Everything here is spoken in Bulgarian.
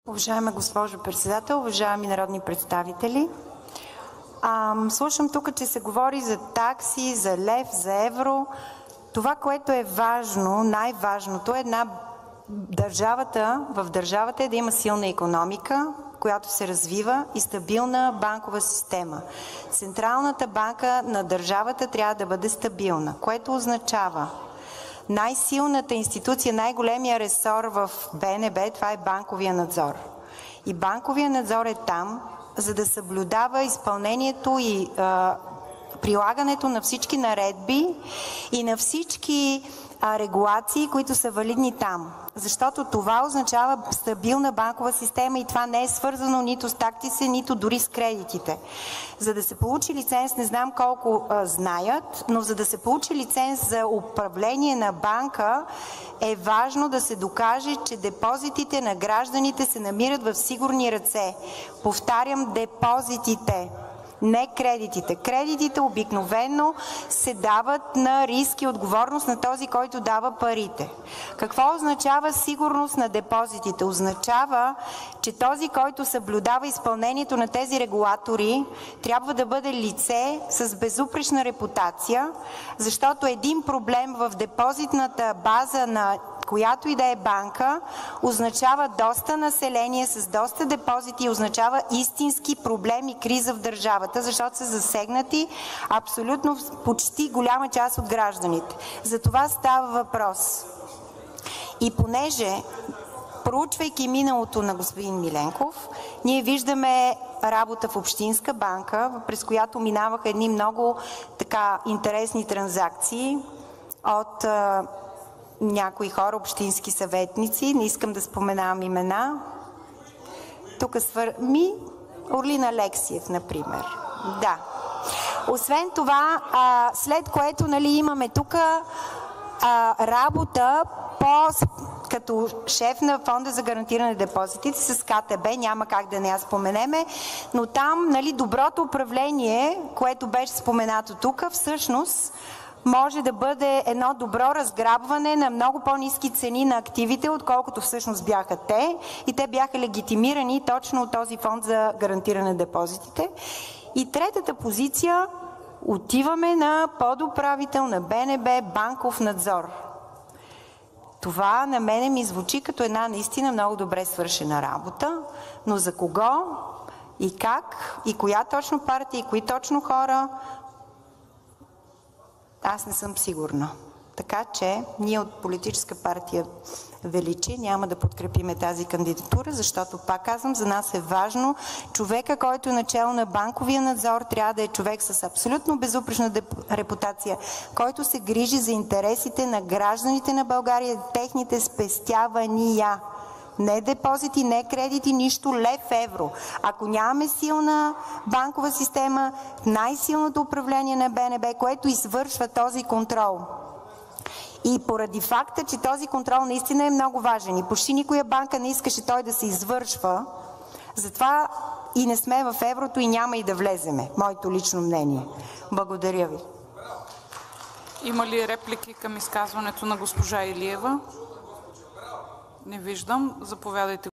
Уважаема госпожо председател, уважаеми народни представители! Слушам тук, че се говори за такси, за лев, за евро. Това, което е важно, най-важното е в държавата е да има силна икономика, която се развива, и стабилна банкова система. Централната банка на държавата трябва да бъде стабилна, което означава най-силната институция, най-големия ресор в БНБ, това е банковия надзор. И банковия надзор е там, за да съблюдава изпълнението и прилагането на всички наредби и на всички регулации, които са валидни там. Защото това означава стабилна банкова система и това не е свързано нито с таксите, нито дори с кредитите. За да се получи лиценз, не знам колко знаят, но за да се получи лиценз за управление на банка, е важно да се докаже, че депозитите на гражданите се намират в сигурни ръце. Повтарям, депозитите. Не кредитите. Кредитите обикновено се дават на риск и отговорност на този, който дава парите. Какво означава сигурност на депозитите? Означава, че този, който съблюдава изпълнението на тези регулатори, трябва да бъде лице с безупречна репутация, защото един проблем в депозитната база на която и да е банка, означава доста население с доста депозити и означава истински проблем и криза в държавата, защото са засегнати абсолютно почти голяма част от гражданите. За това става въпрос. И понеже, проучвайки миналото на господин Миленков, ние виждаме работа в Общинска банка, през която минаваха едни много интересни транзакции от някои хора, общински съветници, не искам да споменавам имена. Тук Орлин Алексиев, например. Да. Освен това, след което имаме тук работа като шеф на Фонда за гарантиране на депозитите с КТБ, няма как да не я споменеме, но там доброто управление, което беше споменато тук, всъщност може да бъде едно добро разграбване на много по-ниски цени на активите, отколкото всъщност бяха те. И те бяха легитимирани точно от този фонд за гарантиране на депозитите. И третата позиция, отиваме на подуправител на БНБ, банков надзор. Това на мене ми звучи като една наистина много добре свършена работа, но за кого и как, и коя точно партия, и кои точно хора, аз не съм сигурна. Така че ние от политическа партия Величие няма да подкрепиме тази кандидатура, защото, пак казвам, за нас е важно човека, който е начело на банковия надзор, трябва да е човек с абсолютно безупречна репутация, който се грижи за интересите на гражданите на България, техните спестявания. Не депозити, не кредити, нищо лев, евро. Ако нямаме силна банкова система, най-силното управление на БНБ, което извършва този контрол. И поради факта, че този контрол наистина е много важен и почти никоя банка не искаше той да се извършва, затова и не сме в еврото и няма и да влеземе. Моето лично мнение. Благодаря ви. Има ли реплики към изказването на госпожа Илиева? Не виждам. Заповядайте.